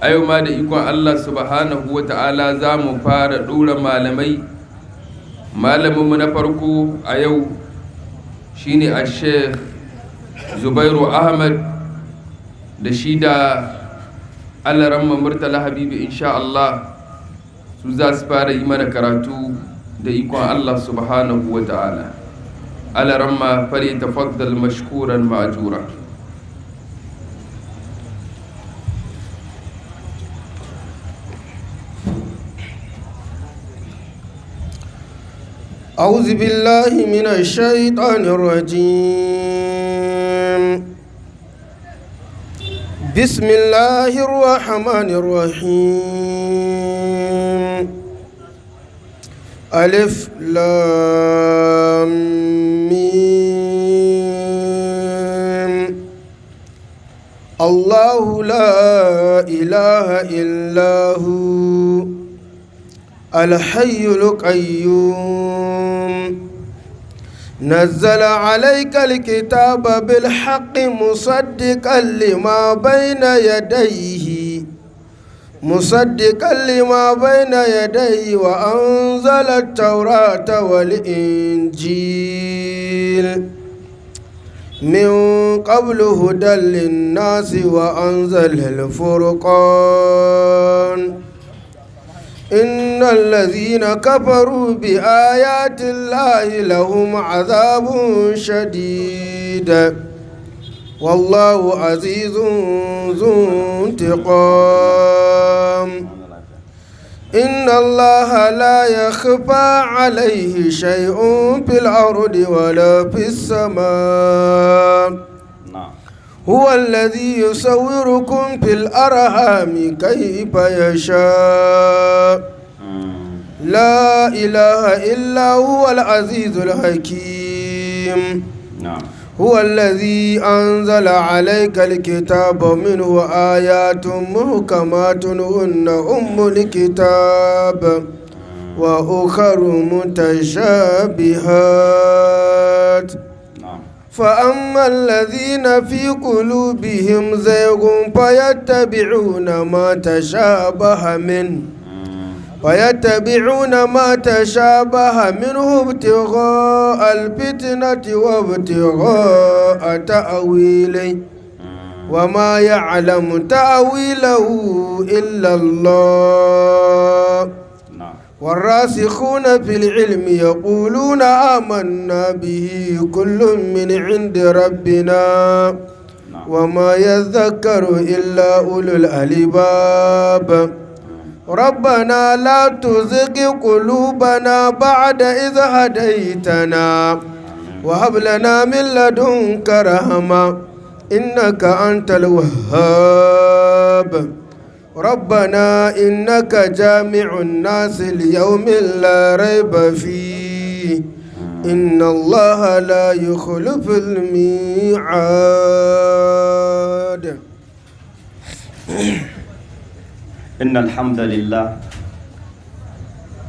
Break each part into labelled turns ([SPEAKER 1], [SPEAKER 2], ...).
[SPEAKER 1] a yau ma da ikon Allah subhanahu wa ta'ala za mu fara ɗora malamai. Malaminmu na farko a yau shine a Sheikh Zubairu Ahmad da shi da Alaramma Murtala Habibu insha Allah su za su fara yi mana karatu da ikon Allah subhanahu wa ta'ala. Alaramma fari tafaddal mashkuran ma'jura.
[SPEAKER 2] أعوذ بالله من الشيطان الرجيم. بسم الله الرحمن الرحيم. ألف لام ميم. الله لا إله إلا هو الحي القيوم نزل عليك الكتاب بالحق مصدقا لما بين يديه وأنزل التوراة والإنجيل من قبل هدى للناس وأنزل الفرقان إن الذين كفروا بآيات الله لهم عذاب شديد والله عزيز ذو انتقام إن الله لا يخفى عليه شيء في الأرض ولا في السماء هو الذي يصوركم في الأرحام كيف يشاء لا إله إلا هو العزيز الحكيم هو الذي أنزل عليك الكتاب منه آيات محكمات هن أم الكتاب وأخر متشابهات فأما الذين في قلوبهم زيغ فيتبعون ما تشابه منه ابتغاء الفتنة وابتغاء تأويله وما يعلم تأويله إلا الله والراسخون في العلم يقولون آمنا به كل من عند ربنا وما يذكر إلا أولو الألباب ربنا لا تزغ قلوبنا بعد إذ هديتنا وهب لنا من لدنك رحمة إنك أنت الوهاب ربنا إنك جامع الناس ليوم لا ريب فيه إن الله لا يخلف الميعاد.
[SPEAKER 3] إن الحمد لله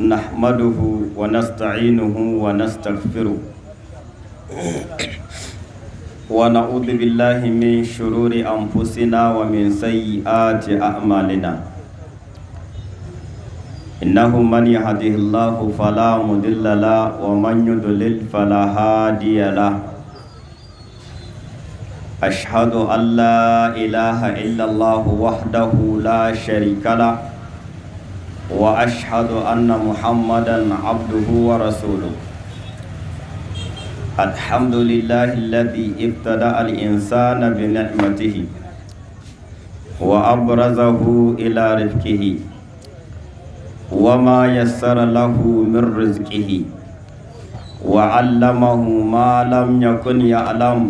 [SPEAKER 3] نحمده ونستعينه ونستغفره ونعوذ بالله من شرور أنفسنا ومن سيئات أعمالنا إنه من يهده الله فلا مضل له ومن يضلل فلا هادي له أشهد أن لا إله إلا الله وحده لا شريك له وأشهد أن محمدا عبده ورسوله الحمد لله الذي ابتدأ الإنسان بنعمته وأبرزه إلى رزقه وما يسر له من رزقه وعلمه ما لم يكن يعلم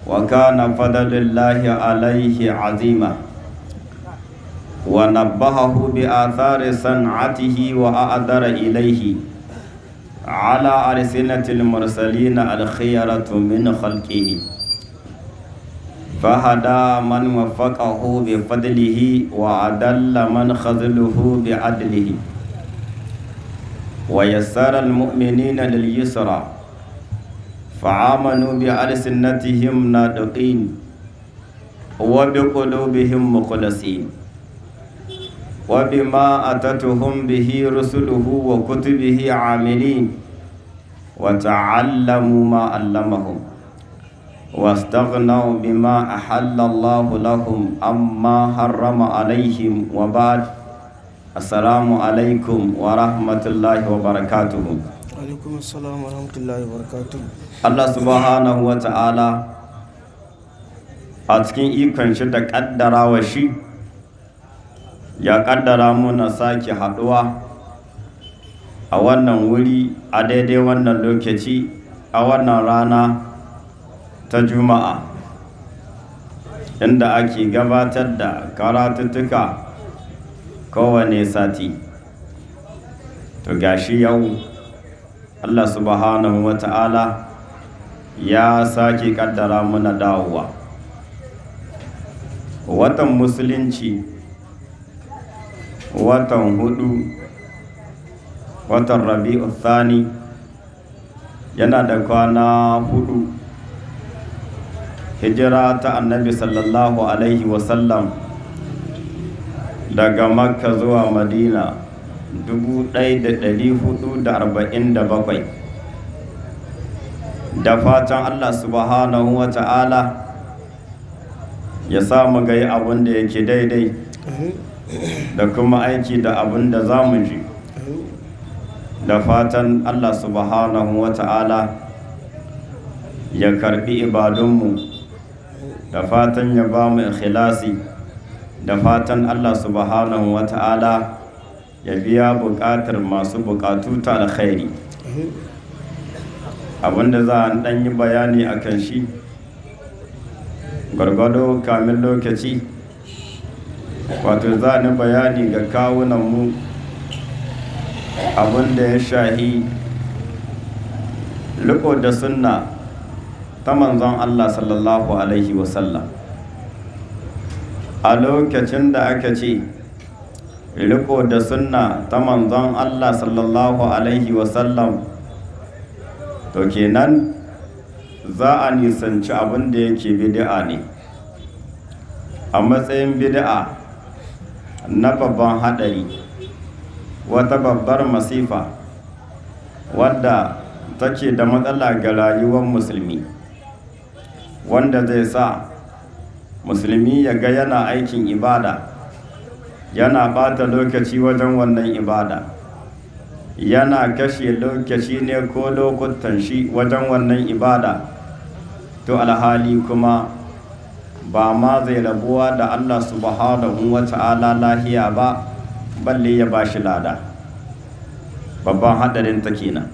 [SPEAKER 3] وكان فضل الله عليه عظيما ونبهه بآثار صنعته وأعذر إليه على ألسنة المرسلين الخيرة من خلقه فهدى من وفقه بفضله وأدل من خذله بعدله ويسر المؤمنين لليسرى فآمنوا بألسنتهم ناطقين وبقلوبهم مخلصين وبما أتتهم به رسله وكتبه عاملين وتعلموا ما علمهم واستغنوا بما أحل الله لهم أما حرم عليهم وبعد السلام عليكم ورحمة الله وبركاته.
[SPEAKER 2] عليكم السلام ورحمة الله وبركاته.
[SPEAKER 3] Allah subhanahu wa ta'ala a cikin ikon shi da ƙaddarawa shi ya ƙaddara muna sake haɗuwa a wannan wuri a daidai wannan lokaci a wannan rana ta juma'a inda ake gabatar da karatuttuka kowane sati. To gashi yau Allah subhanahu wa ta'ala ya sake kaddara mana dawowa. Watan musulunci watan hudu, watan rabi'u thani yana da kwana hudu. Hijira ta annabi sallallahu alaihi wasallam daga makka zuwa madina 1447, da fatan Allah subhanahu wa ta'ala ya samu gai abin da yake daidai da kuma aiki da abin da za mu ji, da fatan Allah subhanahu wa ta'ala ya karbi ibadunmu, da fatan ya ba mu ikhlasi, da fatan Allah subhanahu wa ta'ala ya biya buƙatar masu buƙatu ta alkhairi. Abinda za a ɗan yi bayani a kan shi gwargwado kamin lokaci, wato za ni bayani ga kawunanmu abinda ya shahi riko da sunna ta manzon Allah sallallahu alaihi wasallam. A lokacin da aka ce riko da sunna ta manzon Allah sallallahu alaihi wasallam, to kenan za a nisanci abin da yake bid'a ne. A matsayin bid'a na babban hadari, wata babbar masifa wadda take da matsala ga rayuwar musulmi, wanda zai sa musulmi ya ga yana aikin ibada, yana bata lokaci wajen wannan ibada, yana kashe lokaci ne ko lokutan shi wajen wannan ibada, to alhali kuma ba ma zai rabuwa da Allah subhanahu wa ta'ala lahiya ba, balle ya bashi lada. Babban hadarin ta kenan.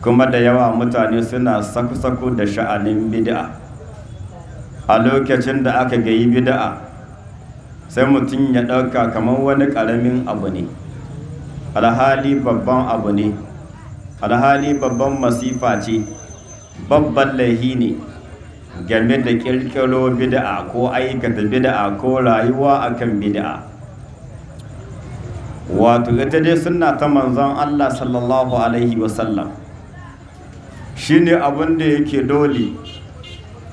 [SPEAKER 3] Kuma da yawa mutane suna saku-saku da sha'anin bid'a. A lokacin da aka gayi bid'a, sai mutum ya ɗauka kamar wani ƙaramin abu ne, alhali babban abu ne, alhali babban masifa ce, babban laihi ne game da ƙirƙiro bid'a ko aikata bid'a ko rayuwa akan bid'a. Wato ita dai sunna ta manzon Allah sallallahu alaihi wasallam shine abin da yake dole,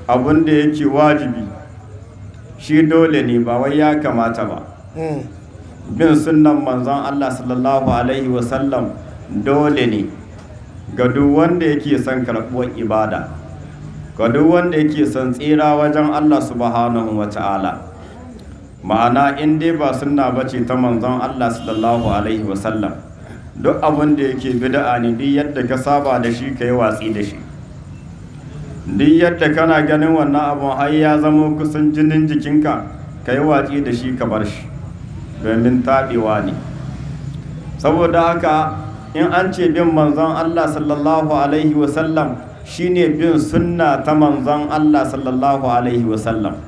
[SPEAKER 3] abin da yake wajibi, shi dole ne ba wai ya kamata ba. Bin sunnan manzon Allah sallallahu alaihi wasallam dole ne ga duk wanda yake son karɓuwar ibada, ga duk wanda yake son tsira wajen Allah subhanahu wa ta'ala. Ma'ana in dai ba sunna bace ta manzon Allah sallallahu alaihi wasallam, duk abin da yake bid'a ne, duk yadda ka saba da shi kai watsi da shi, duk yadda kana ganin wannan abun har ya zama kusan jinin jikinka, kai watsi da shi ka bar shi, domin taɓewa ne. Saboda haka in an ce bin manzon Allah sallallahu alaihi wasallam shine bin sunna ta manzon Allah sallallahu alaihi wasallam.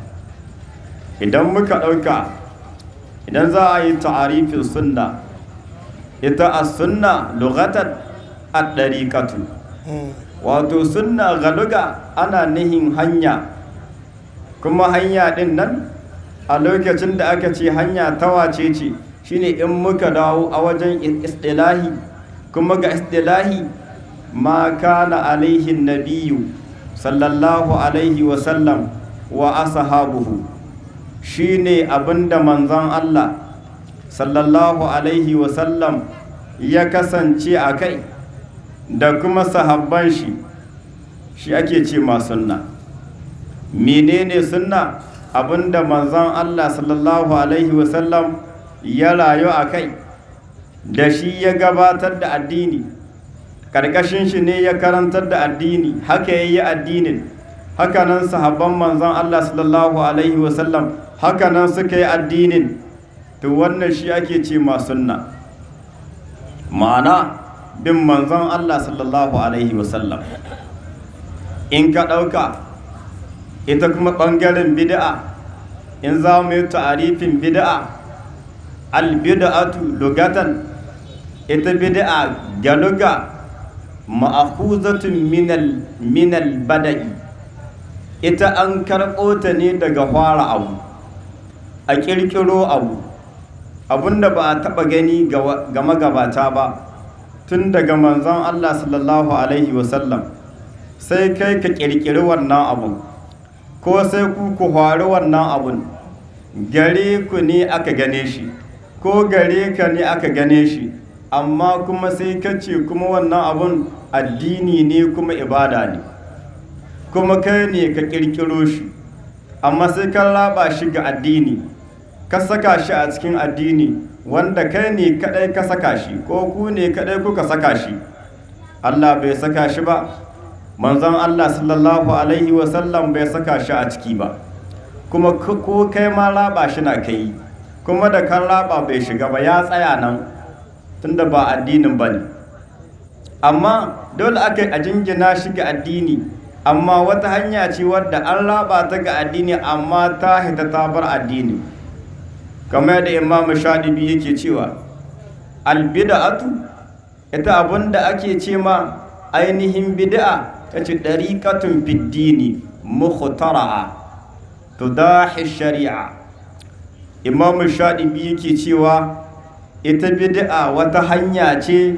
[SPEAKER 3] Idan muka ɗauka, idan za a yi ta'arifin sunna, ita as-sunna lughatan ad-dariqatu, wato sunna ga lugha ana nihin hanya, kuma hanya din nan a lokacin da aka ce hanya ta wace ce, shine in muka dawo a wajen istilahi, kuma ga istilahi ma kana alaihi nabiyyu sallallahu alaihi wasallam wa ashabuhu, shine abinda manzon Allah sallallahu alaihi wasallam ya kasance a kai da kuma sahabban shi ake ce ma sunna. Menene sunna? Abinda manzon Allah sallallahu alaihi wasallam ya rayu a kai, da shi ya gabatar da addini, ƙarƙashin shi ne ya karantar da addini, haka ya yi addinin, hakanan sahabban manzon Allah sallallahu alaihi wasallam hakanan suka yi addinin. To wannan shi ake ce ma sunna, ma'ana bin manzon Allah sallallahu alaihi wasallam. In ka ɗauka ita kuma ɓangaren bid'a, in za mu yi ta'arifin bid'a, al-bid'atu lugatan, ita bid'a ga luga ma'khuzatun minal bada'i, ita an karɓo ta ne daga fara abu, a ƙirƙiro abu, abinda ba a taɓa gani ga magabata ba tun daga manzon Allah sallallahu alaihi wasallam, sai kai ka ƙirƙiri wannan abun, ko sai ku faru wannan abun, gare ku ne aka gane shi ko gare ka ne aka gane shi, amma kuma sai ka ce kuma wannan abun addini ne kuma ibada ne, kuma kai ne ka ƙirƙiro shi, amma sai ka raba shi ga addini, ka saka shi a cikin addini wanda kai ne kadai ka saka shi ko ku ne kadai kuka saka shi. Allah bai saka shi ba, manzon Allah sallallahu alaihi wasallam bai saka shi a ciki ba, kuma ko kai ma raba shi na kai, kuma da kan raba bai shiga ba, ya tsaya nan tunda ba addinin ba ne. Amma dole aka yi a jingina shi ga addini, amma wata hanya ce wadda an raba ta ga addini amma ta hita ta bar addini, kamar da Imam Shadibi yake cewa albid'atu, ita abinda ake ce ma ainihin bid'a, tace dariqatun fid dini mukhtara'a tudahi shari'a. Imam Shadibi yake cewa ita bid'a wata hanya ce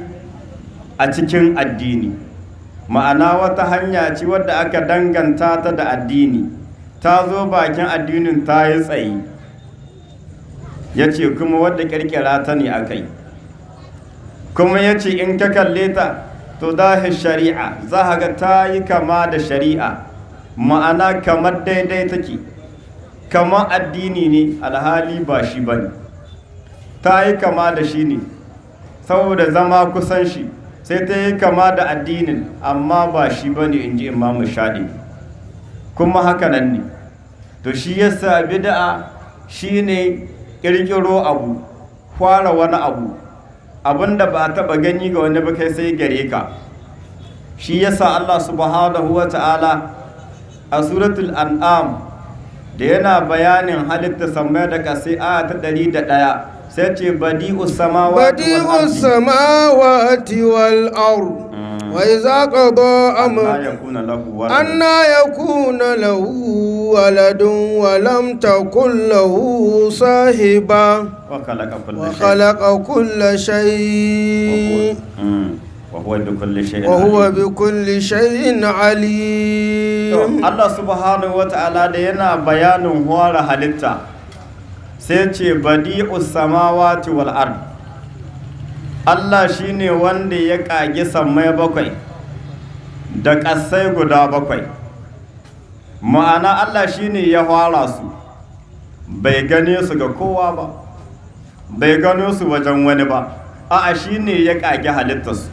[SPEAKER 3] a cikin addini, ma'ana wata hanya ce wadda aka danganta ta da addini, ta zo bakin addinin ta yi tsayi, ya ce kuma wadda kirkira ta ne a kai, kuma ya ce in ka kalle ta to zahi shari'a, za ga ta yi kama da shari'a, ma'ana kamar daidai take, kamar addini ne alhali ba shi ba ne, ta yi kama da shi ne saboda zama kusan shi, sai ta yi kama da addinin amma ba shi ba ne, in ji Imamu Shaɗi. Kuma haka nan ne, to shi yasa bid'a shi ne ƙirƙiro abu, fara wani abu, abinda ba a taɓa gani ga wani ba kai sai gare ka. Shi yasa Allah subhanahu wa ta'ala a suratul an'am da yana bayanin halitta sammai da ƙasai aya ta 101 sai ce badi'us samawati wal ard wa iza qada amran anna yakuna lahu waladun wa lam takul lahu sahiba wa khalaqa kulla shay wa huwa bi kulli shay'in alim. Allah subhanahu wa ta'ala da yana bayanin hwara halitta sai ce badi'us samawati wal ard, Allah shine wanda ya kage sammai bakwai da ƙasai guda bakwai, ma'ana Allah shine ya fara su, bai gane su ga kowa ba, bai gano su wajen wani ba, a'a shine ya kage halittarsu,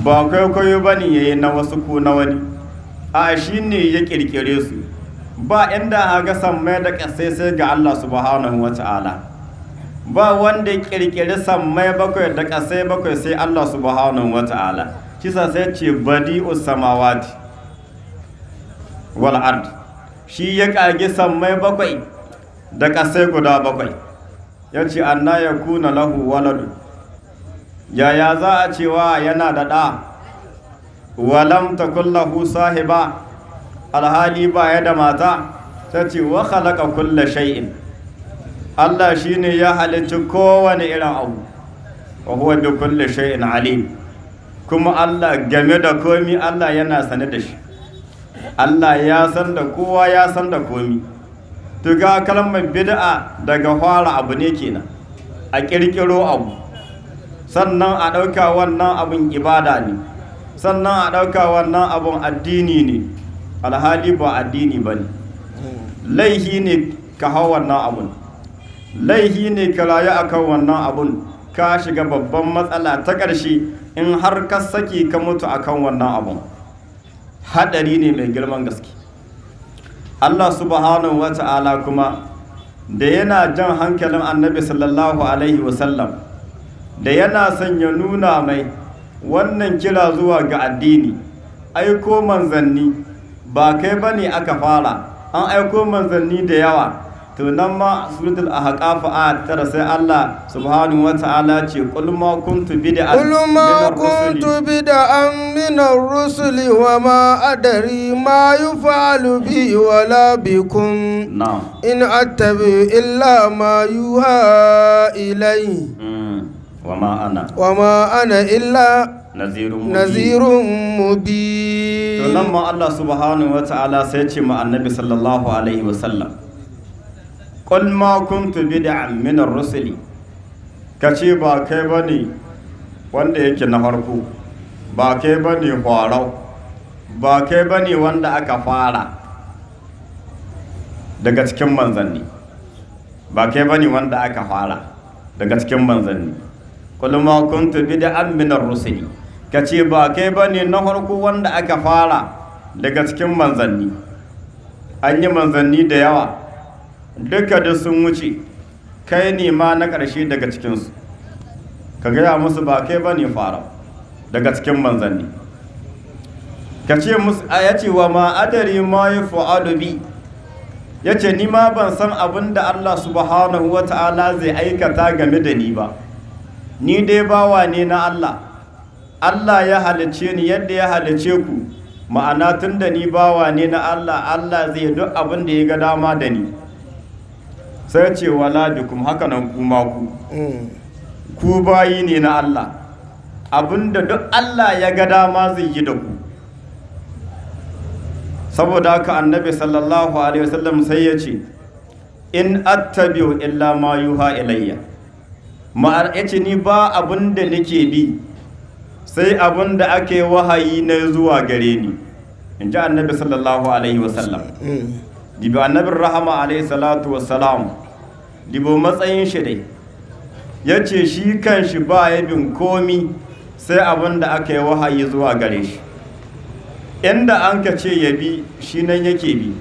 [SPEAKER 3] ba kwaikwayo ba ne ya yi na wasu ko na wani, a'a shine ya ƙirƙire su, ba inda haga sammai da ƙasai sai ga Allah subhanahu wa ta'ala, ba wanda ya ƙirƙiri sammai bakwai da ƙasai bakwai sai Allah subhanahu wa ta'ala. Kisa sai ce badi'us samawati wal ard, shi ya ƙage sammai bakwai da ƙasai guda bakwai, ya ce anna yakuna lahu waladu, yaya za a cewa yana da ɗa, walam takul lahu sahiba, alhali ba ya da mata, ta ce wa khalaqa kulla shay'in, Allah shine ya halicci kowane irin abu, wa huwa bi kulli shay'in alim, kuma Allah game da komi Allah yana sane da shi, Allah ya san da kowa, ya san da komi. To ga kalmar bid'a daga fara abu ne kenan, a ƙirƙiro abu, sannan a ɗauka wannan abun ibada ne, sannan a ɗauka wannan abun addini ne, alhali ba addini ba ne. Laihi ne ka hau wannan abun, laihi ne ka rayu akan wannan abun, ka shiga babban matsala ta ƙarshe in har ka saki ka mutu akan wannan abun. Haɗari ne mai girman gaske. Allah subhanahu wa ta'ala kuma da yana jan hankalin annabi sallallahu alaihi wasallam, da yana son ya nuna mai wannan kira zuwa ga addini, aiko manzanni ba kai bane aka fara, an aiko manzanni da yawa. To nan ma suratul ahqaf ayat tara sai Allah subhanahu wa ta'ala ce qul ma kuntu bid'an
[SPEAKER 2] min ar-rusuli wa ma adri ma yuf'alu bi wala bikum in attabi illa ma yuha ilayhi wa ma ana illa nazirun mubin.
[SPEAKER 3] To nan ma Allah subhanahu wa ta'ala sai ce ma annabi sallallahu alaihi wa sallam, qul ma kuntu bid'an min ar-rusuli, kace ba kai bane wanda yake na farko, ba kai bane farau, ba kai bane wanda aka fara daga cikin manzanni, ba kai bane wanda aka fara daga cikin manzanni. Qul ma kuntu bid'an min ar-rusuli, kace ba kai bane na farko wanda aka fara daga cikin manzanni. An yi manzanni da yawa, duka da sun wuce, kai ne ma na ƙarshe daga cikinsu. Ka gaya musu ba kai ba ne fara daga cikin manzanni. Ka ce musu ya ce wa ma adari ma yi fa'alu bi, ya ce ni ma ban san abin da Allah subhanahu wa ta'ala zai aikata game da ni ba. Ni dai bawa ne na Allah, Allah ya halice ni yadda ya halice ku, ma'ana tun da ni bawa ne na Allah, Allah zai duk abin da ya ga dama da ni. Sai ce wala bikum haka nan kuma ku bayi ne na Allah, abinda duk Allah ya ga dama zai yi da ku. Saboda haka annabi sallallahu alaihi wasallam sai ya ce in attabi'u illa ma yuha ilayya, ma'ar yace ni ba abinda nake bi sai abinda ake wahayi na zuwa gare ni, in ji annabi sallallahu alaihi wasallam. Dibo annabin rahama alaihi salatu wassalam, dibo matsayin shi dai, ya ce shi kan shi ba ya bin komi sai abin da aka yi wahayi zuwa gare shi. Inda an ka ce ya bi shi nan yake bi,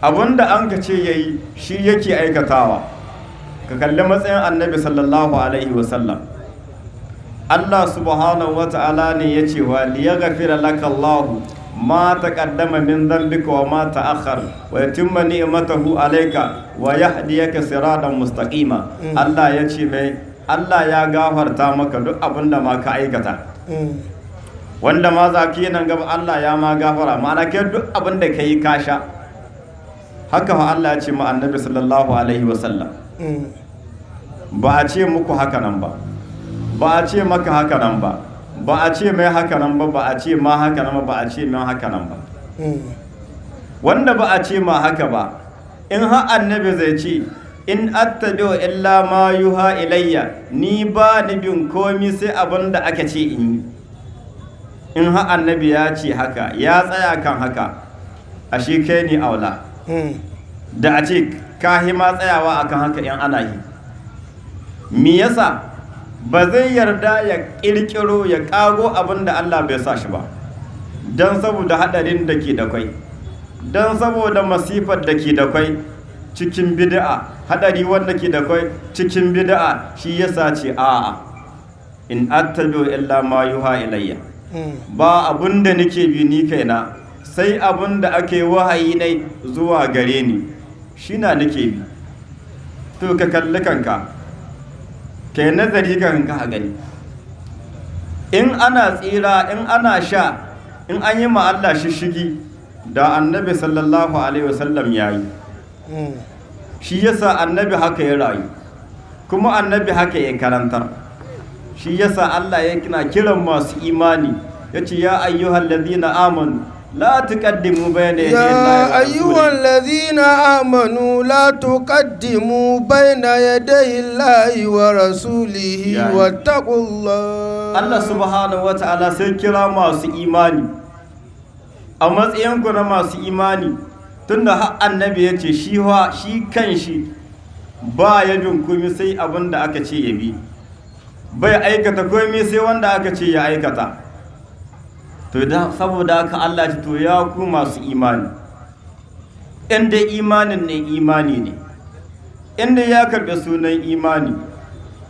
[SPEAKER 3] abin da an ka ce ya yi shi yake aikatawa. Ka kalli matsayin annabi sallallahu alaihi wasallam. Allah subhanahu wa ta'ala ne ya ce wa liyaghfira laka Allahu ma taqaddama min dhanbika wa ma ta'akhkhar wa yutimma ni'matahu alayka wa yahdiyaka siratan mustaqima. Allah ya ce mai Allah ya gafarta maka duk abinda ma ka aikata, wanda ma za ka yi nan gaba Allah ya ma gafara, ma'ana kai duk abinda ka yi ka sha. Haka fa Allah ya ce ma annabi sallallahu alaihi wasallam. Ba a ce muku haka nan ba, ba a ce maka haka nan ba, ba a ce mai haka nan ba, ba a ce ma haka nan ba, ba a ce mai haka nan ba. Wanda ba a ce ma haka ba, in har annabi zai ce in attabi'u illa ma yuha ilayya, ni ba ni bin komi sai abin da aka ce in yi. In har annabi ya ce haka, ya tsaya kan haka, ashe kai ne aula da a ce ka ma tsayawa akan haka in ana yi. Me yasa ba zai yarda ya ƙirƙiro ya ƙago abin da Allah bai sa shi ba, don saboda haɗarin da ke da kwai, don saboda masifar da ke da kwai cikin bid'a, haɗari wanda ke da kwai cikin bid'a, shi yasa ce a'a in attabi'u illa ma yuha ilayya, ba abun da nake bi ni kaina sai abun da ake wahayi ne zuwa gare ni, shi na nake bi. To ka kalli kanka, ka yi nazari kanka a gani. In ana tsira, in ana sha, in an yi ma Allah shishigi, da annabi sallallahu alaihi wasallam ya yi. Shi yasa annabi haka ya rayu, kuma annabi haka ya karantar. Shi yasa Allah ya kina kiran masu imani, ya ce ya ayyuhal ladhina amanu la tuqaddimu bayna yaday
[SPEAKER 2] يا
[SPEAKER 3] Allahi wa
[SPEAKER 2] أيها
[SPEAKER 3] rasulihi
[SPEAKER 2] الذين آمنوا لا تقدموا بين يدي الله ورسوله
[SPEAKER 3] يعني.
[SPEAKER 2] واتقوا الله.
[SPEAKER 3] Allah subhanahu wa ta'ala sai kira masu imani a matsayinku na masu imani, tunda har annabi ya ce shi kan shi ba ya dunkumi sai abin da aka ce ya bi, bai aikata komai sai wanda aka ce ya aikata. To saboda haka Allah ce to ya ku masu imani, inda imanin ne imani ne, inda ya karɓi sunan imani,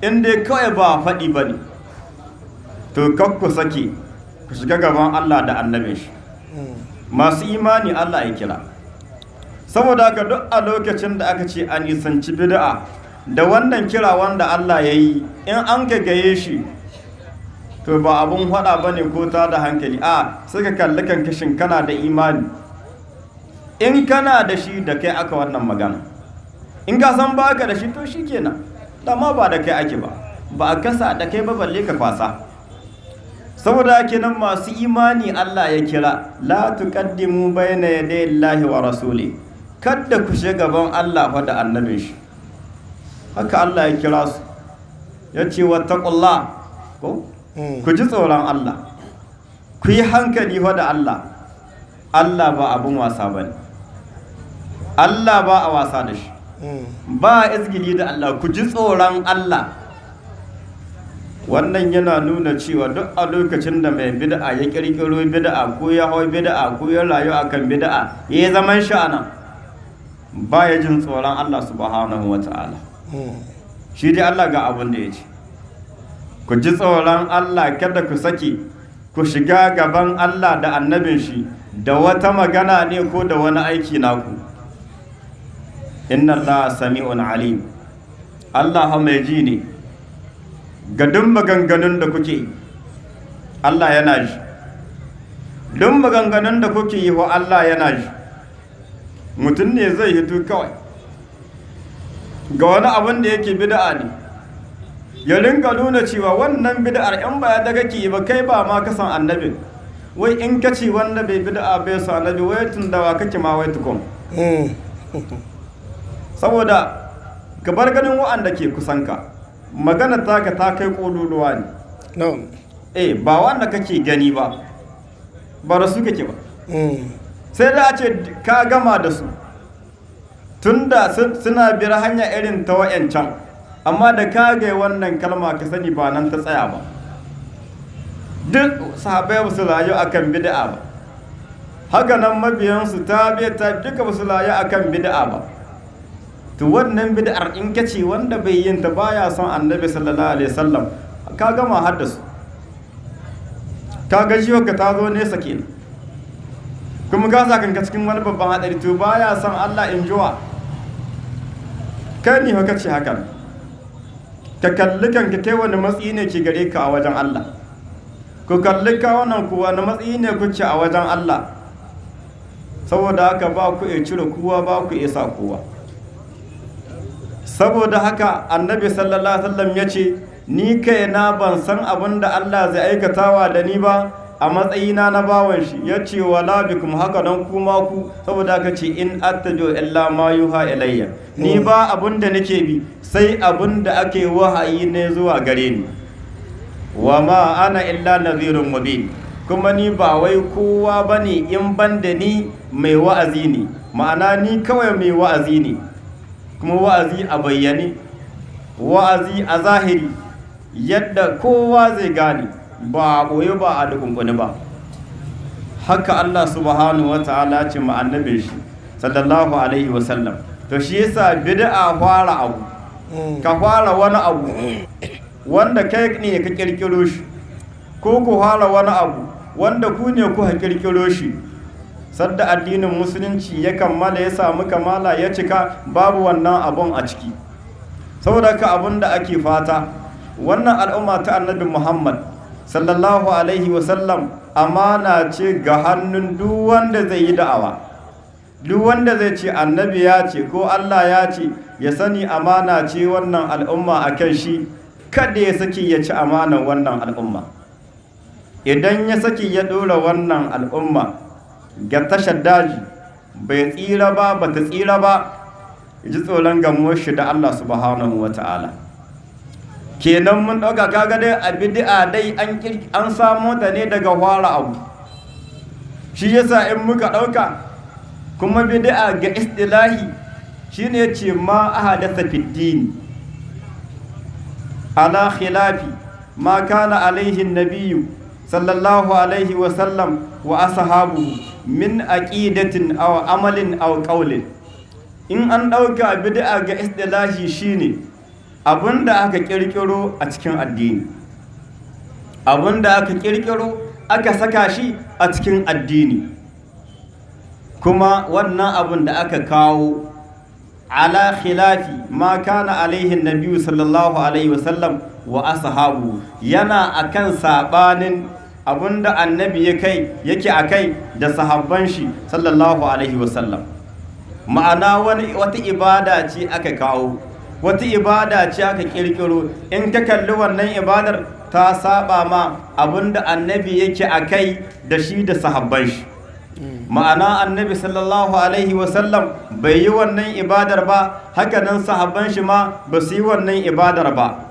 [SPEAKER 3] inda kawai ba faɗi ba ne, to kakku sake ku shiga gaban Allah da annabin shi. Masu imani Allah ya kira. Saboda haka duk a lokacin da aka ce a nisanci bid'a da wannan kira wanda Allah ya yi, in an gaye shi to ba abun faɗa ba ne ko ta da hankali, a suka kalli kan kashin kana da imani. In kana da shi da kai aka wannan magana, in ka san baka da shi to shi kenan, dama ba da kai ake ba a kasa da kai ba balle ka kwasa. Saboda kenan masu imani Allah ya kira, la tuqaddimu bayna yaday Allahi wa rasuli, kada ku shiga gaban Allah fa da annabin shi. Haka Allah ya kira su, ya ce wattaqullah, ko ku ji tsoron Allah, ku yi hankali fa da Allah. Allah ba abun wasa bane, Allah ba a wasa da shi, ba izgili da Allah. Ku ji tsoron Allah. Wannan yana nuna cewa duk a lokacin da mai bid'a ya kirkiro bid'a ko ya hau bid'a ko ya rayu akan bid'a ya zaman sha'ana, ba ya jin tsoron Allah subhanahu wa ta'ala. Shi dai Allah ga abin da ya ce, ku ji tsoron Allah, kada ku saki ku shiga gaban Allah da annabin shi da wata magana ne ko da wani aiki naku. Inna Allah sami'un alim, Allah mai ji ne ga duk maganganun da kuke. Allah yana ji duk maganganun da kuke yi wa Allah yana ji. Mutum ne zai hito kawai ga wani abin da yake bid'a ne, ya rinka nuna cewa wannan bid'ar in ba da kake ba kai ba ma kasan annabin. Wai in ka ce wanda bai bid'a bai sa annabi, wai tun da wa kake ma wai tukun. Saboda ka bar ganin wa'anda ke kusanka, magana taka ta kai kololuwa ne. Ba wanda kake gani ba da su kake ba. Sai da a ce ka gama da su, tunda suna biyar hanya irin ta wa'yancan, amma da ka ga wannan kalma ka sani ba nan ta tsaya ba. Duk sahabai ba su rayu akan bid'a ba, haka nan mabiyansu ta duka ba su rayu akan bid'a ba. To wannan bid'ar in kace wanda bai yin ta baya son annabi sallallahu alaihi wasallam, ka gama haddasu, ka ga jiwa ka ta zo nesa kenan, kuma ka sa kanka cikin wani babban hadari. To baya son Allah in jiwa kai ne ka ce hakan, ka kalli kanka kai wani matsayi ne ke gare ka a wajen Allah, ku kalli ka wannan ku wani matsayi ne kuke a wajen Allah. Saboda haka ba ku iya cire kowa, ba ku iya sa kowa. Saboda haka annabi sallallahu alaihi wasallam ya ce, ni kaina ban san abin da Allah zai aikatawa da ni ba a matsayina na bawan shi. Ya ce wala bikum, haka don kuma ku. Saboda haka ce in attajo illa ma yuha ilayya, ni ba abin da nake bi sai abin da ake wahayi ne zuwa gare ni. Wa ma ana illa nadhirun mubin, kuma ni ba wai kowa bane in ban da ni mai wa'azi ne. Ma'ana ni kawai mai wa'azi ne, kuma wa'azi a bayyane, wa'azi a zahiri, yadda kowa zai gane, ba a ɓoye ba a dukunkuni ba. Haka Allah subhanahu wa ta'ala ce ma annabin shi sallallahu alaihi wasallam. To shi yasa bid'a fara abu, ka fara wani abu wanda kai ne ka kirkiro shi, ko ku fara wani abu wanda ku ne ku kirkiro shi. Sadda addinin musulunci ya kammala, ya samu kamala, ya cika, babu wannan abun a ciki. Saboda ka abun da ake fata, wannan al'umma ta annabi Muhammad sallallahu alaihi wasallam amana ce ga hannun duk wanda zai yi da'awa. Duk wanda zai ce annabi ya ce ko Allah ya ce, ya sani amana ce wannan al'umma a kan shi, kada ya saki ya ci amanan wannan al'umma. Idan ya saki ya ɗora wannan al'umma, ga tashar daji bai tsira ba bata tsira ba ji tsoron gamuwar shi da Allah subhanahu wata'ala. Kenan mun ɗauka kaga dai a bid'a dai an samo ta ne daga fara abu, shi yasa in muka ɗauka kuma bid'a ga istilahi shine ce ma ahadatha fid din ala khilafi ma kana alaihi nabiyyu sallallahu alaihi wa sallam wa ashabuhu min aqidatin aw amalin aw qawlin. In an ɗauka bid'a ga istilahi shine abinda aka kirkiro a cikin addini, abinda aka kirkiro aka saka shi a cikin addini, kuma wannan abin da aka kawo ala khilafi ma kana alaihi nabiyyu sallallahu alaihi wasallam wa ashabu yana akan sabanin abinda annabi yake akai da sahabban shi sallallahu alaihi wasallam. Ma'ana wata ibada ce aka kawo, wata ibada ce aka kirkiro, in ka kalli wannan ibadar ta saba ma abinda annabi yake akai da shi da sahabban shi. Ma'ana annabi sallallahu alaihi wasallam bai yi wannan ibadar ba, haka nan sahabban shi ma ba su yi wannan ibadar ba.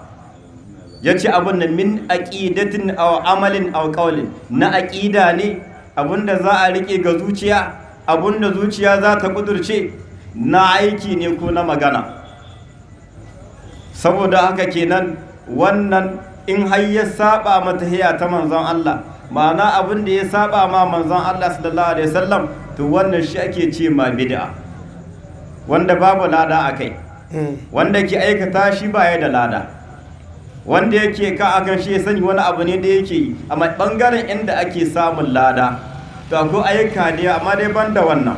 [SPEAKER 3] Ya ce abin da min aqidatin aw amalin aw qawlin, na aqida ne abinda za a rike ga zuciya, abinda zuciya za ta kudurce, na aiki ne ko na magana. Saboda haka kenan wannan in har ya saba mata hiya ta manzon Allah, ma'ana abin da ya saba ma manzon Allah sallallahu alaihi wasallam, to wannan shi ake ce ma bid'a, wanda babu lada akai, wanda ke aikata shi baya da lada, wanda yake ka akan shi ya sani wani abu ne da yake yi. Amma bangaren inda ake samun lada to ko ayyuka ne, amma dai banda wannan,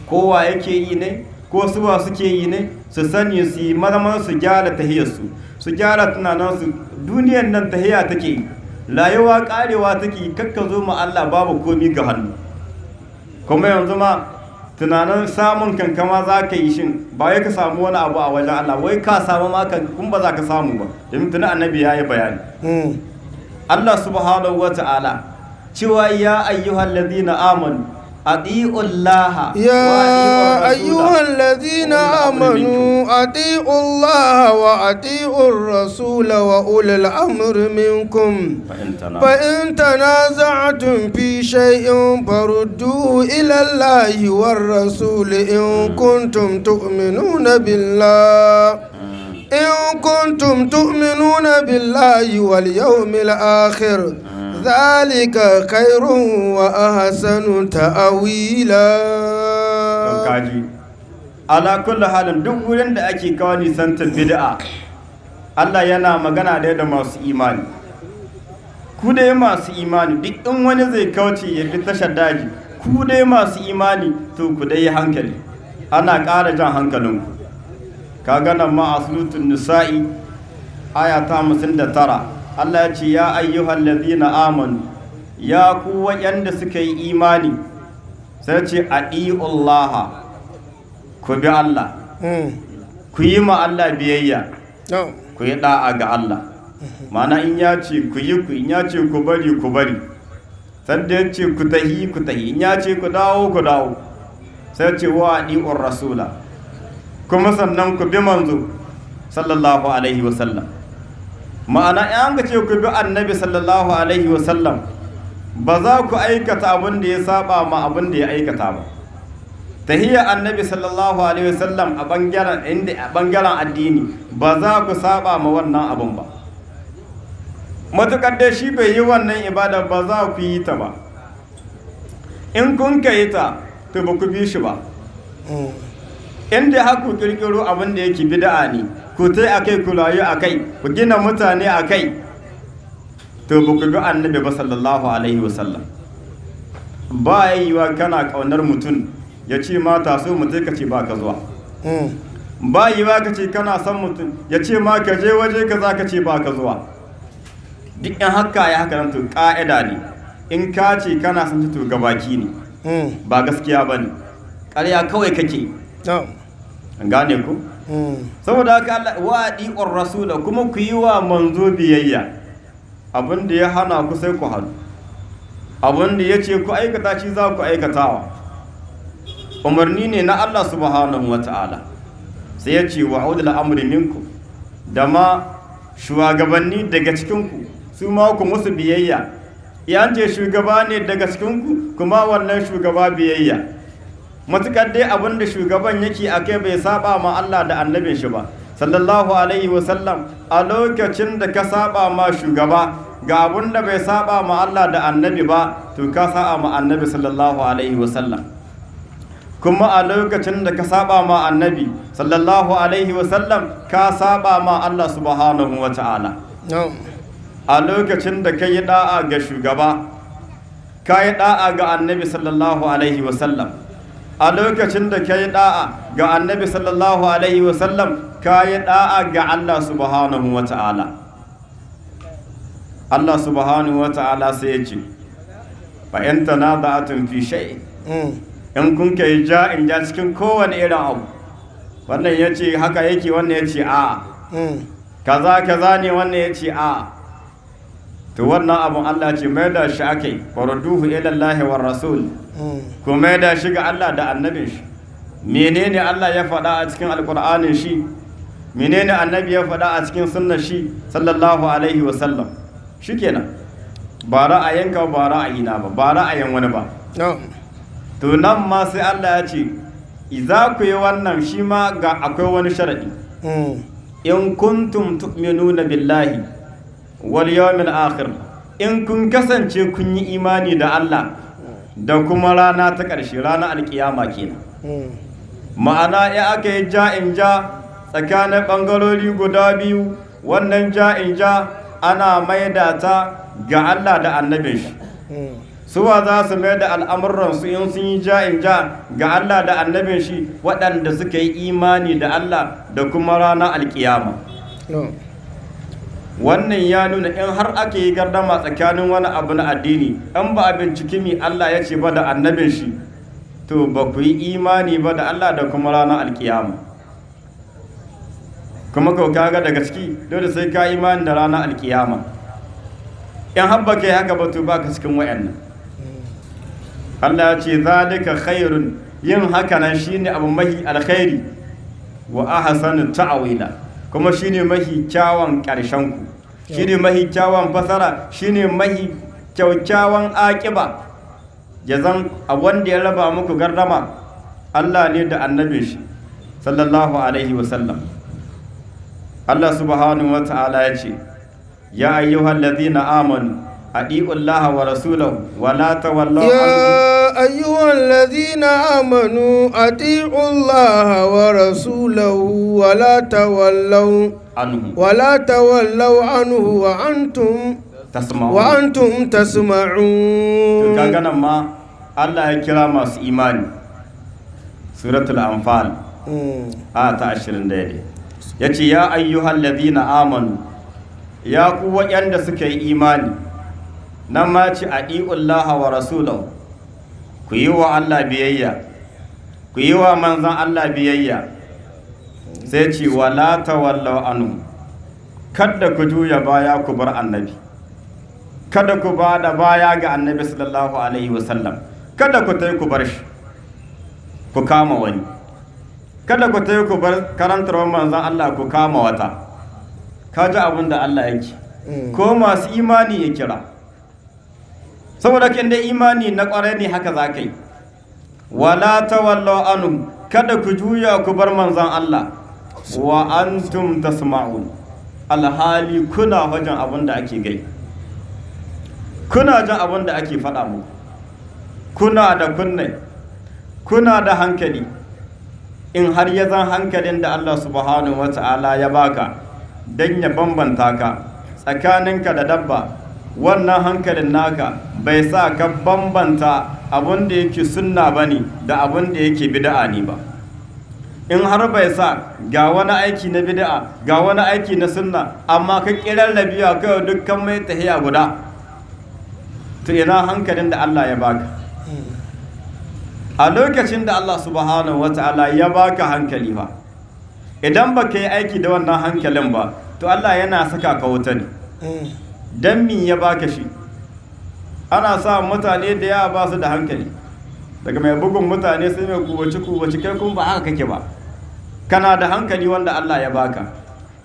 [SPEAKER 3] kowa yake yi ne ko suwa suke yi ne, su sani su yi malaman su gyara tahiyarsu, su gyara tunaninsu. Duniyar nan tahiya take yi, rayuwa karewa take, kakka zo ma Allah babu komi ga hannu. Kuma yanzu ma tunanin samun kankama za ka yi shin ba wai ka samu wani abu a wajen Allah, wai ka samu ma kun ba za ka samu ba, domin tuni annabi ya yi bayani. Allah subhanahu wa ta'ala cewa ya ayyuhal ladina amanu أطيعوا الله
[SPEAKER 2] يا أيها الذين آمنوا أطيعوا الله وأطيعوا الرسول وأولي الأمر منكم فإن تنازعتم في شيء فردوه إلى الله والرسول إن كنتم تؤمنون بالله واليوم الآخر ذلك خير وأحسن تأويلا.
[SPEAKER 3] ala kulli halin duk wurin da ake kawo nisantar bid'a, Allah yana magana da masu imani. Ku dai masu imani, duk in wani zai kauce ya fi tashar daji, ku dai masu imani to ku dai hankali, ana ƙara jan hankalinku. Ka gana ma a surutun nisa'i aya ta 59, Allah ya ce ya ayyuhal ladina amanu, ya ku waɗanda suka yi imani, sai ce adi'ullaha, ku bi Allah, ku yi ma Allah biyayya, ku yi da'a ga Allah. Mana in ya ce ku yi ku, in ya ce ku bari ku bari, sanda ya ce ku tahi ku tahi, in ya ce ku dawo ku dawo, sai ce wa adi'ur rasula, kuma sannan ku bi manzo sallallahu alaihi wasallam. Ma'ana in ka ce ku bi annabi sallallahu alaihi wasallam, ba za ku aikata abin da ya saba ma abin da ya aikata ba. Tahiyya annabi sallallahu alaihi wasallam a bangaren addini ba za ku saba ma wannan abin ba. Matukar da shi bai yi wannan ibada ba za ku yi ta ba. In kun ka yi ta to ba ku bi shi ba. Inda haku kirkiro abin da yake bid'a ne, ku tai akai ku rayu akai, ku gina mutane akai, to ba ku bi annabi ba sallallahu alaihi wasallam. Ba yiwa kana kaunar mutum ya ce mata so mutai ka ce ba ka zuwa. Ba yiwa ka ce kana son mutum ya ce ma ka je waje ka za ka ce ba ka zuwa. Duk in haka ya haka nan to ka'ida ne, in ka ce kana son to gabaki ne, ba gaskiya ba ne, ƙarya kawai kake. An gane ku? Saboda haka Allah wa'adi'ur rasula, kuma ku yi wa manzo biyayya, abin da ya hana ku sai ku hannu. abin da ya ce ku aikata shi za ku aikatawa, umarni ne na Allah subhanahu wa ta'ala. Sai ya ce wa audul amri minku, da ma shugabanni daga cikinku su ma ku musu biyayya. Yan ce shugaba ne daga cikinku kuma wannan shugaba biyayya, matuƙar dai abin da shugaban yake a kai bai saba ma Allah da annabin shi ba sallallahu alaihi wasallam. A lokacin da ka saba ma shugaba ga abin da bai saba ma Allah da annabi ba, to ka saba ma annabi sallallahu alaihi wasallam. Kuma a lokacin da ka saba ma annabi sallallahu alaihi wasallam, ka saba ma Allah subhanahu wa ta'ala. A lokacin da ka yi da'a ga shugaba, ka yi da'a ga annabi sallallahu alaihi wasallam. A lokacin da ka yi da'a ga annabi sallallahu alaihi wasallam, ka yi da'a ga Allah subhanahu wa ta'ala. Allah subhanahu wa ta'ala sai ya ce, fa'in tanaza'atun fi shay'in, in kun kai ja in ja cikin kowane irin abu, wannan ya ce haka yake, wannan ya ce a kaza kaza ne, wannan ya ce a, to wannan abun Allah ce mai da shi akai, farduhu ila Allah wa rasul, ku mai da shi ga Allah da annabin shi. Menene Allah ya faɗa a cikin alƙur'anin shi, menene annabi ya faɗa a cikin sunnar shi sallallahu alaihi wa sallam. Shikenan, ba ra'ayinka ba ra'ayina ba ra'ayin wani ba. To nan ma sai Allah ya ce idza ku yi wannan, shi ma ga akwai wani sharadi. In kuntum tu'minuna billahi wal yawmil akhir, in kun kasance kun yi imani da Allah da kuma rana ta ƙarshe, rana alkiyama kenan. Ma'ana ya aka yi ja'in ja tsakanin ɓangarori guda biyu, wannan ja'in ja ana maida ta ga Allah da annabin shi. Suwa za su mai da al'amuransu in sun yi ja'in ja ga Allah da annabin shi, waɗanda suka yi imani da Allah da kuma rana alkiyama. Wannan ya nuna in har aka yi gardama tsakanin wani abu na addini, an ba a binciki mi Allah ya ce ba da annabin shi, to ba ku yi imani ba da Allah da kuma ranar alkiyama. Kuma kau kaga daga ciki dole sai ka imani da ranar alkiyama. In har ba ka yi haka ba, to ba ka cikin wayannan. Allah ya ce zalika khairun, yin haka nan shine abu mahi alkhairi, wa ahsanu ta'wila, kuma shine mahi kyawun ƙarshen ku, shine mahi kyawun fasara, shine mahi kyaukyawan aƙiba. Jazan a wanda ya raba muku gardama Allah ne da annabin shi sallallahu alaihi wasallam. Allah subhanahu wa ta'ala ya ce, ya ayyuhal ladhina amanu atiullaha wa rasulahu wa la tawallaw
[SPEAKER 2] يا أيها الذين آمنوا أطيعوا الله ورسوله ولا تولوا عنه وأنتم تسمعون.
[SPEAKER 3] kaga nan ma Allah ya kira masu imani, suratul anfal ta 21, yace ya ayyuhal ladina amanu, ya ku waɗanda suka yi imani. Nan ma ci atiullaha wa rasulahu, ku yi wa Allah biyayya, ku yi wa manzan Allah biyayya. Sai ce wala tawallaw anhu, kada ku juya baya ku bar annabi, kada ku ba da baya ga annabi sallallahu alaihi wasallam, kada ku tai ku bar shi ku kama wani, kada ku tai ku bar karantarwar manzan Allah ku kama wata. Ka ji abin da Allah yake ko masu imani ya kira. Saboda kin da imani na ƙwarai ne haka za ka yi. Wala tawallaw anhu, kada ku juya ku bar manzan Allah, wa antum tasma'un, alhali kuna wajen abin da ake gai, kuna jin abin da ake faɗa muku, kuna da kunne, kuna da hankali. In har ya zan hankalin da Allah subhanahu wa ta'ala ya baka don ya bambanta ka tsakaninka da dabba, wannan hankalin naka bai sa ka bambanta abin da yake sunna bane da abin da yake bid'a ne ba. In har bai sa ga wani aiki na bid'a ga wani aiki na sunna, amma ka kirar labiya kai dukkan mai tahiya guda, to ina hankalin da Allah ya baka? A lokacin da Allah subhanahu wata'ala ya baka hankali ba, idan baka yi aiki da wannan hankalin ba, to Allah yana saka ka wuta ne. Dan min ya baka shi? ana sa mutane da yawa ba su da hankali, daga mai bugun mutane sai mai kubaci kai kuma ba haka kake ba, kana da hankali wanda Allah ya baka.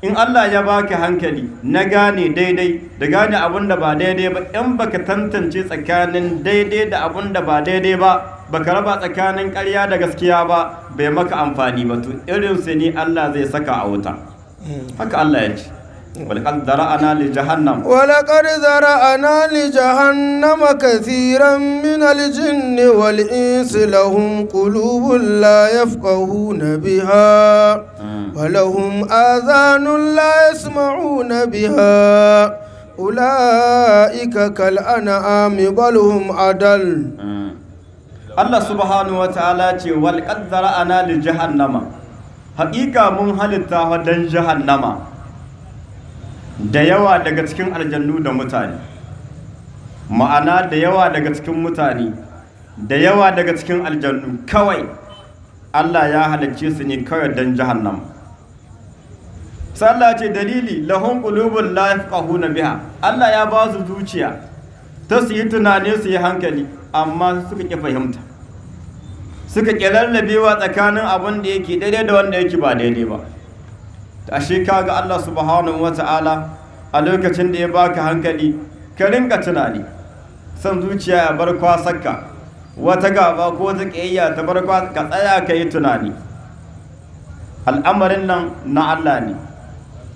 [SPEAKER 3] In Allah ya baka hankali na gane daidai da gane abin da ba daidai ba, in baka tantance tsakanin daidai da abin da ba daidai ba, baka raba tsakanin ƙarya da gaskiya ba, bai maka amfani ba, to irin su ne Allah zai saka a wuta. Haka Allah ya ce ولقد ذرأنا لجهنم كثيرا من الجن والإنس لهم قلوب لا يفقهون بها ولهم آذان لا يسمعون بها أولئك كالأنعام بل هم أضل. Allah subhanahu wa ta'ala ce walqad zara'ana li jahannama, haƙiƙa mun halitta wa dan jahannama da yawa daga cikin aljannu da mutane, ma'ana da yawa daga cikin mutane da yawa daga cikin aljannu, kawai Allah ya halicce su ne kawai dan jahannama. Sai Allah ce dalili lahum qulubun la yafqahuna biha, Allah ya ba su zuciya ta su yi tunani su yi hankali, amma suka ƙi fahimta, suka ƙi rarrabewa tsakanin abin da yake daidai da wanda yake ba daidai ba. Ashe kaga Allah subhanahu wata'ala a lokacin da ya baka hankali ka rinka tunani, san zuciya ya bar kwasakka, wata gaba ko wata ƙiyayya ta bar ka tsaya ka yi tunani. Al'amarin nan na Allah ne,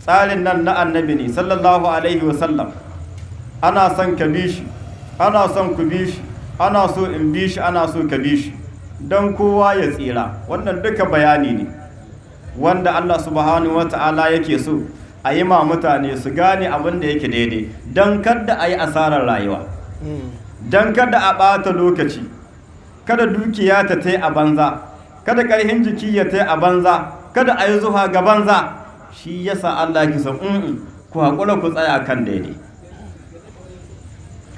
[SPEAKER 3] tsarin nan na annabi ne sallallahu alaihi wasallam. Ana son ka bi shi, ana son ku bi shi, ana so in bi shi, ana so ka bi shi, don kowa ya tsira. Wannan duka bayani ne wanda Allah subhanahu wata'ala yake so a yi ma mutane su gane abin da yake daidai, don kada a yi asarar rayuwa, don kada a ɓata lokaci, kada dukiya ta tai a banza, kada ƙarfin jiki ya tai a banza, kada a yi zuwa ga banza. Shi yasa Allah ki san ku haƙura ku tsaya kan daidai.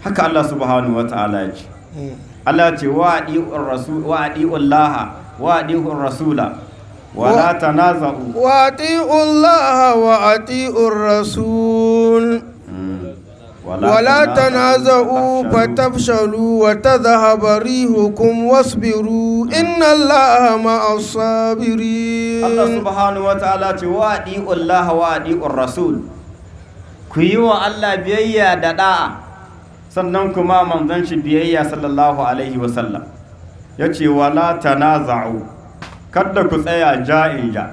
[SPEAKER 3] Haka Allah subhanahu wata'ala ya ce. Allah ce wa adi'ur laha wa adi'ur rasula ولا تنازعوا
[SPEAKER 2] وأطيعوا الله وأطيعوا الرسول ولا تنازعوا فتفشلوا وتذهب ريحكم واصبروا إن الله مع الصابرين.
[SPEAKER 3] الله سبحانه وتعالى وأطيعوا الله وأطيعوا الرسول, كيوا الله بيا دادا sannan kuma manzon shi biyayya sallallahu alaihi wasallam. Yace wala tanaza'u, kada ku tsaya ja'in ja,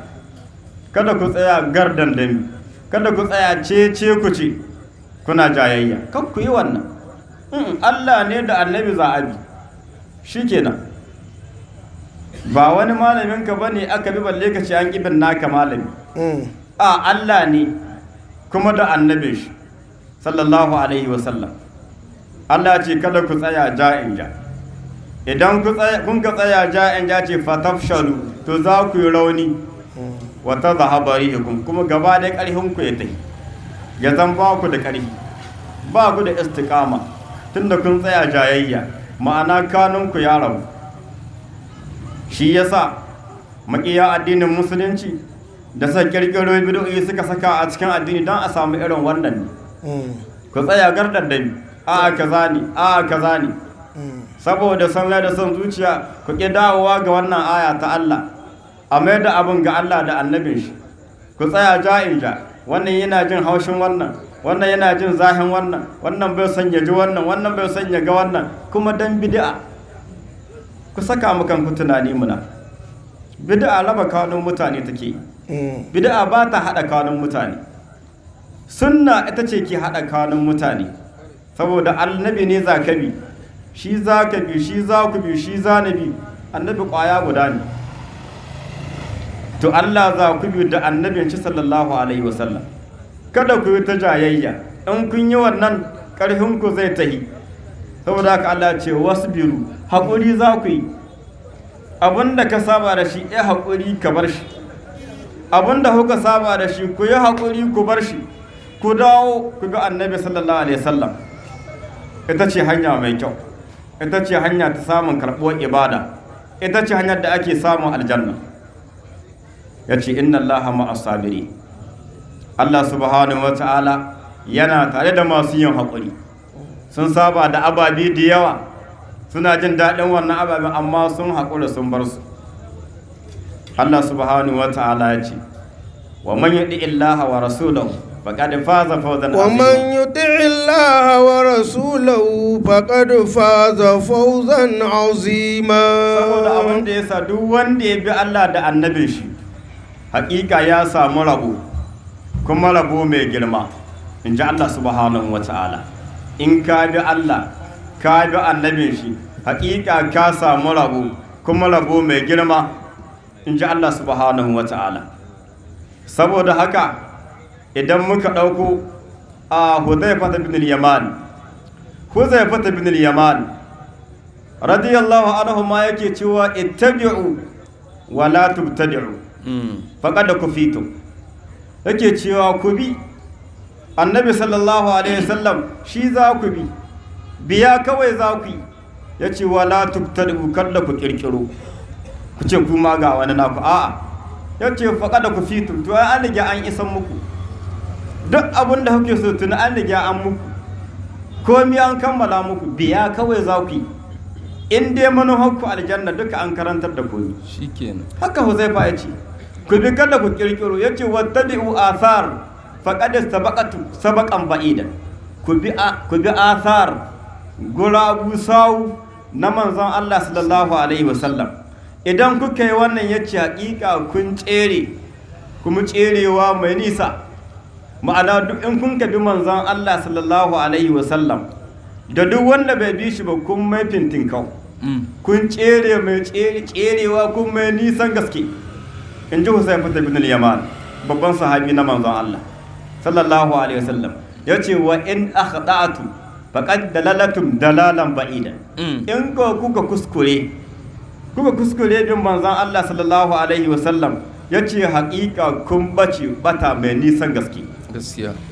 [SPEAKER 3] kada ku tsaya gardan dami, kada ku tsaya ce ku ce kuna jayayya, kan ku yi wannan. Allah ne da annabi za a bi, shi kenan. Ba wani malaminka ba ne aka bi balle ka ce an ƙibin naka malami. Allah ne kuma da annabi shi sallallahu alaihi wasallam. Allah ce kada ku tsaya ja'in ja. Idan kun ka tsaya ja'in ja ce fatafshalu, to za ku yi rauni, wata zahaba rihukum, kuma gaba da ƙarfin ku ya tafi, ya zan ba ku da ƙarfi, ba ku da istiqama, tunda kun tsaya jayayya, ma'ana kanun ku ya rabu. Shi yasa maƙiya addinin musulunci da suka kirkiro bid'o'i suka saka a cikin addini don a samu irin wannan ne. Ku tsaya gardar da kaza ne, saboda sallah da son zuciya ku ƙi dawowa ga wannan aya ta Allah, a mai da abin ga Allah da annabin shi. Ku tsaya ja'in ja, wannan yana jin haushin wannan yana jin zahin wannan bai son ya ji wannan bai son ya ga wannan, kuma dan bid'a. Ku saka mu kanku tunani muna, bid'a raba kanun mutane take, bid'a ba ta haɗa kanun mutane, sunna ita ce ke haɗa kanun mutane, saboda annabi ne za ka bi, shi za ka bi, shi za ku bi, shi za na bi, annabi ƙwaya guda ne. To Allah za ku bi da annabin shi sallallahu alaihi wasallam. Kada ku yi ta jayayya, in kun yi wannan ƙarfinku zai tahi. Saboda haka Allah ce wasbiru, haƙuri za ku yi. Abinda ka saba da shi, haƙuri ka bar shi. Abinda kuka saba da shi, ku yi haƙuri ku bar shi. Ku dawo ku ga annabi sallallahu alaihi wasallam. Ita ce hanya mai kyau, ita ce hanya ta samun karɓuwar ibada, ita ce hanyar da ake samun aljanna. Ya ce inna Allah ma'as sabiri, Allah subhanahu wa ta'ala yana tare da masu yin haƙuri. sun saba da ababi da yawa suna jin daɗin wannan ababen amma sun haƙura sun bar su. Allah subhanahu wa ta'ala ya ce wa man yuti illaha wa rasulahu faqad faza fawzan azima.
[SPEAKER 2] wa man yuti illaha wa rasulahu faqad faza fawzan azima.
[SPEAKER 3] Saboda abin da yasa duk wanda ya bi Allah da annabin shi haƙiƙa ya samu rabo, kuma rabo mai girma, in ji Allah subhanahu wa ta'ala. In ka bi Allah ka bi annabin shi haƙiƙa ka samu rabo, kuma rabo mai girma, in ji Allah subhanahu wa ta'ala. Saboda haka idan muka ɗauko a Huzaifata bin al-Yaman radiyallahu anhu ma yake cewa ittabi'u wa la tubtadi'u faqad kufitum, yake cewa ku bi annabi sallallahu alaihi wasallam shi za ku bi, biya kawai za ku yi. Yace wa la tubtadi'u, kada ku kirkiro ku ce kuma ga wani naku, a'a yace faqad kufitum, to ai an riga an isan muku duk abin da kuke so, tuni an riga an muku komai an kammala muku, biya kawai za ku yi. In dai manufarku aljanna duka an karantar da ku
[SPEAKER 1] shikenan.
[SPEAKER 3] Haka Huzaifa ya ce ku bi kada ku kirkiro, ya ce wattabi'u athar faqad sabaqan ba'idan, ku bi athar gurabu sawu na manzon Allah sallallahu alaihi wasallam. Idan kuka yi wannan, ya ce haƙiƙa kun tsere, kuma tserewa mai nisa. Ma'ana duk in kun ka bi manzon Allah sallallahu alaihi wasallam da duk wanda bai bi shi ba, kun mai fintinkau, kun tsere mai tserewa, kun mai nisan gaske, in ji Huzaifa bin al-Yaman, babban sahabi na manzon Allah sallallahu alaihi wasallam. Ya ce wa in akhda'tu faqad dalalatum dalalan ba'idan. In ko kuka kuskure bin manzon Allah sallallahu alaihi wasallam, ya ce haƙiƙa kun bace bata mai nisan gaske.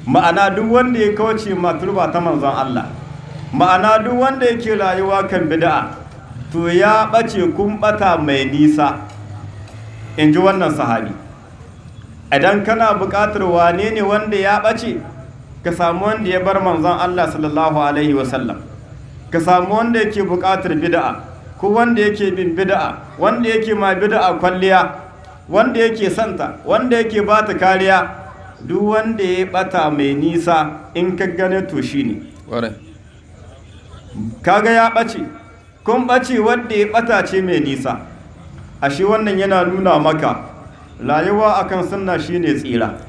[SPEAKER 3] Ma'ana duk wanda ya kauce ma turba ta manzon Allah, ma'ana duk wanda yake rayuwa kan bid'a, to ya bace kun bata mai nisa, in ji wannan sahabi. Idan kana buƙatar wane ne wanda ya bace, ka samu wanda ya bar manzon Allah sallallahu alaihi wasallam, ka samu wanda yake buƙatar bid'a, ko wanda yake bin bid'a, wanda yake ma bid'a kwalliya, wanda yake santa, wanda yake bata kariya. Duk wanda ya bata mai nisa, in ka gane to shi ne kaga ya ɓace, kun ɓace wanda ya ɓata ce mai nisa. Ashe wannan yana nuna maka rayuwa akan sunna shine tsira,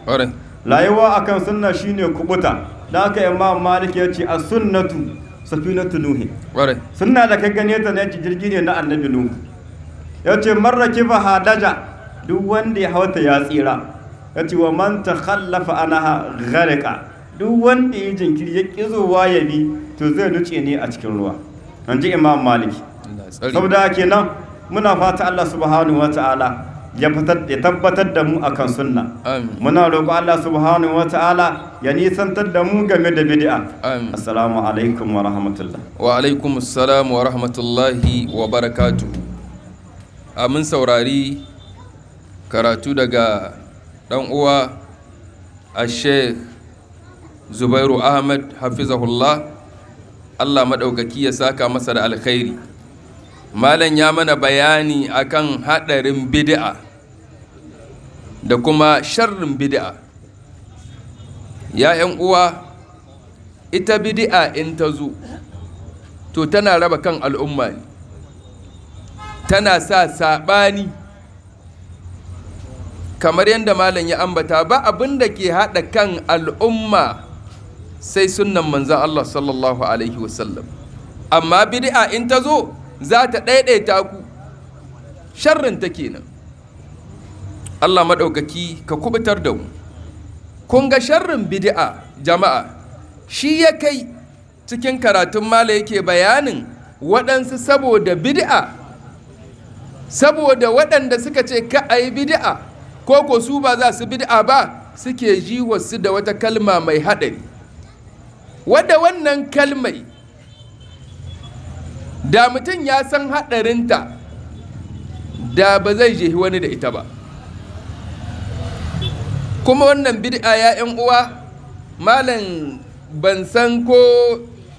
[SPEAKER 3] rayuwa akan sunna shine kubuta. Da haka Imam Malik ya ce as-sunnatu safinatu nuhi, sunna da ka gane ta ne jirgi ne na annabi Nuhu. Ya ce man rakiba hadaja, duk wanda ya hauta ya tsira. Ya ce wa man takhallafa anaha gharqa, duk wanda ya jinkiri ya kizowa ya bi, to zai nuce ne a cikin ruwa, an ji Imam Malik. Saboda kenan muna fata Allah subhanahu wa ta'ala ya tabbatar da mu akan sunna. Muna roƙo Allah subhanahu wa ta'ala ya nisantar da mu game da bid'a. Assalamu alaikum wa rahmatullah.
[SPEAKER 1] Wa alaikum assalam wa rahmatullahi wa barakatuh. Mun saurari karatu daga dan uwa Sheikh Zubairu Ahmad hafizahullah, Allah madaukaki ya saka masa da alkhairi. Malam ya mana bayani akan hadarin bid'a da kuma sharrin bid'a. Ya ƴan uwa, ita bid'a in ta zo to tana raba kan al'umma ne, tana sa sabani. Kamar yadda malam ya ambata, ba abin da ke haɗa kan al'umma sai sunnan manzan Allah sallallahu alaihi wasallam. Amma bid'a in ta zo za ta ɗaiɗaita ku, sharrin ta kenan. Allah maɗaukaki ka kubutar da mu. Kun ga sharrin bid'a jama'a, shi ya kai cikin karatun malam yake bayanin waɗansu saboda bid'a, saboda waɗanda suka ce ka a yi bid'a, ko su ba za su bid'a ba, suke ji wasu da wata kalma mai haɗari, wadda wannan kalmai da mutum ya san haɗarinta da ba zai jehi wani da ita ba. Kuma wannan bid'a ya ƴan uwa, malam ban san ko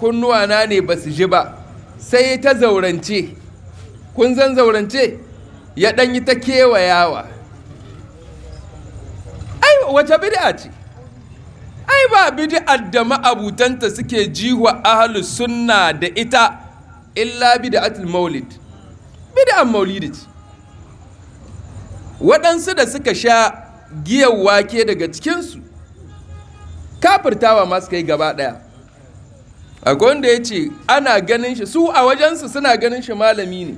[SPEAKER 1] kunnuwana ne ba su ji ba, sai ta zaurance. Kun zan zaurance ya ɗan yi ta kewayawa. Ai wace bid'a ce? Ai ba bid'ar da ma'abutanta suke jiwa ahlus sunna da ita illa bid'atul maulid. Bid'ar maulidi ce. Waɗansu da suka sha giyar wake daga cikinsu kafirtawa masu kai gaba ɗaya. Akwai wanda ya ce ana ganin shi, su a wajensu suna ganin shi malami ne,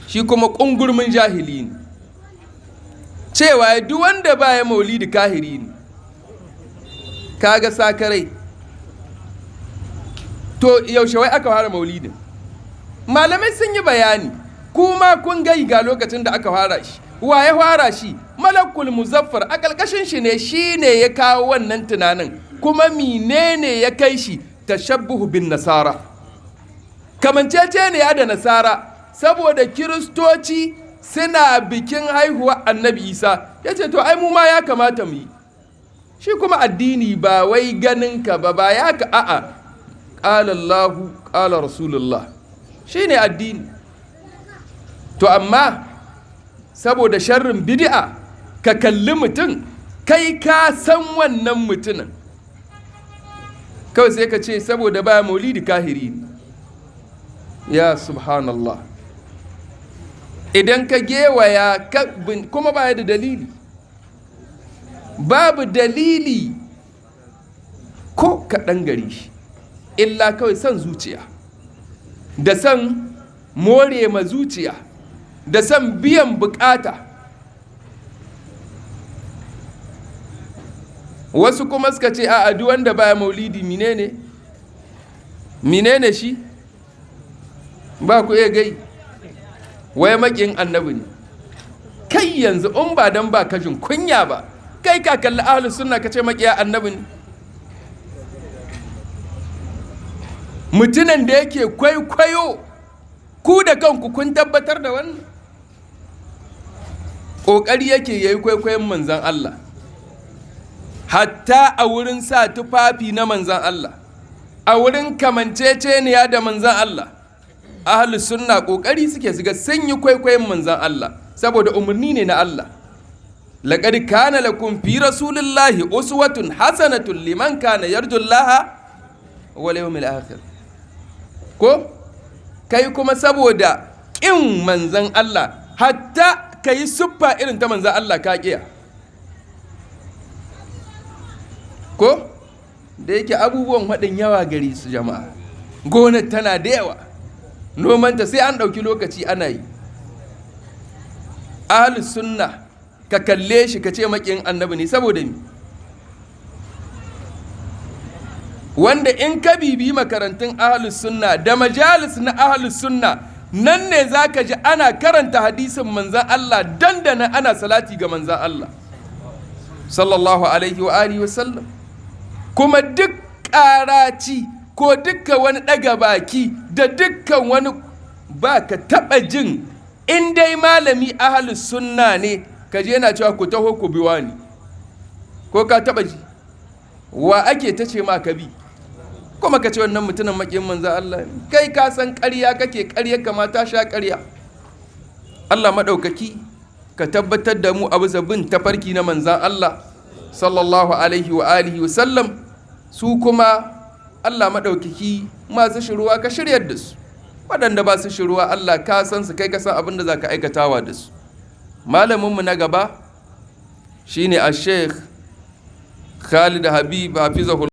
[SPEAKER 1] shi kuma ƙungurmin jahili ne, cewa duk wanda baya maulidi kahiri ne. Kaga sakarai. To yaushe wai aka fara maulidin? Malamai sun yi bayani, kuma kun gai ga lokacin da aka fara shi. Wa ya fara shi? Malakul Muzaffar, a ƙarƙashin shi ne, shi ne ya kawo wannan tunanin. Kuma menene ya kai shi? Tashabbuhu bin nasara, kamanceceniya da nasara, saboda kiristoci suna bikin haihuwa annabi Isa. Ya ce to ai mu ma ya kamata mu yi. Shi kuma addini ba wai ganin ka ba ya ka a'a, ƙala Allahu ƙala Rasulullah, shi ne addini. To amma saboda sharrin bid'a ka kalli mutum, kai ka san wannan mutumin, kawai sai ka ce saboda baya maulidi kahiri ne. Ya subhanallah. Idan ka gewaya kuma baya da dalili, babu dalili ko kaɗan gari shi, illa kawai son zuciya, da son more ma zuciya, da son biyan bukata. Wasu kuma suka ce a duk wanda baya maulidi menene shi? Ba ku iya gai, wai makin annabi ne. Kai yanzu in ba dan ba kajin kunya ba, kai ka kalli ahlus sunna ka ce makiya annabi ne. Mutunan da yake kwaikwayo, ku da kanku kun tabbatar da wannan. Ƙoƙari yake yayi kwaikwayon manzan Allah, hatta a wurin sa tufafi na manzan Allah, a wurin kamanceceniya da manzan Allah. Ahlus sunna ƙoƙari suke su ga sun yi kwaikwayon manzan Allah, saboda umarni ne na Allah. Laqad kana lakum fi rasulillahi uswatun hasanatun liman kana yarjullaha wal yawmil akhir. Ko kai kuma saboda ƙin manzan Allah, hatta kai siffa irin ta manzan Allah ka ƙiya. Ko da yake abubuwan haɗin yawa gari su jama'a, gonar tana da yawa, nomanta sai an ɗauki lokaci ana yi. Ahlus sunna ka kalle shi ka ce maƙin annabi ne saboda mi? Wanda in ka bibi makarantun ahlus sunna da majalis na ahlus sunna, nan ne za ka ji ana karanta hadisin manzan Allah, dandana ana salati ga manzan Allah sallallahu alaihi wa alihi wa sallam. Kuma duk ƙaraci ko dukkan wani ɗaga baki da dukkan wani, ba ka taɓa jin in dai malami ahlus sunna ne ka je yana cewa ku taho ku biwa ni, ko ka taɓa ji? Wa ake ta ce ma ka bi, kuma ka ce wannan mutumin maƙin manzan Allah? Kai ka san ƙarya kake, ƙarya kama ta sha ƙarya. Allah maɗaukaki ka tabbatar da mu a bisa bin tafarki na manzan Allah sallallahu alaihi wa alihi wa sallam. Su kuma Allah maɗaukaki masu shiruwa ka shiryar da su, waɗanda ba su shiruwa Allah ka san su, kai ka san abin da za ka aikatawa da su. Malaminmu na gaba shine a Sheikh Khalid Habib Hafizahullah.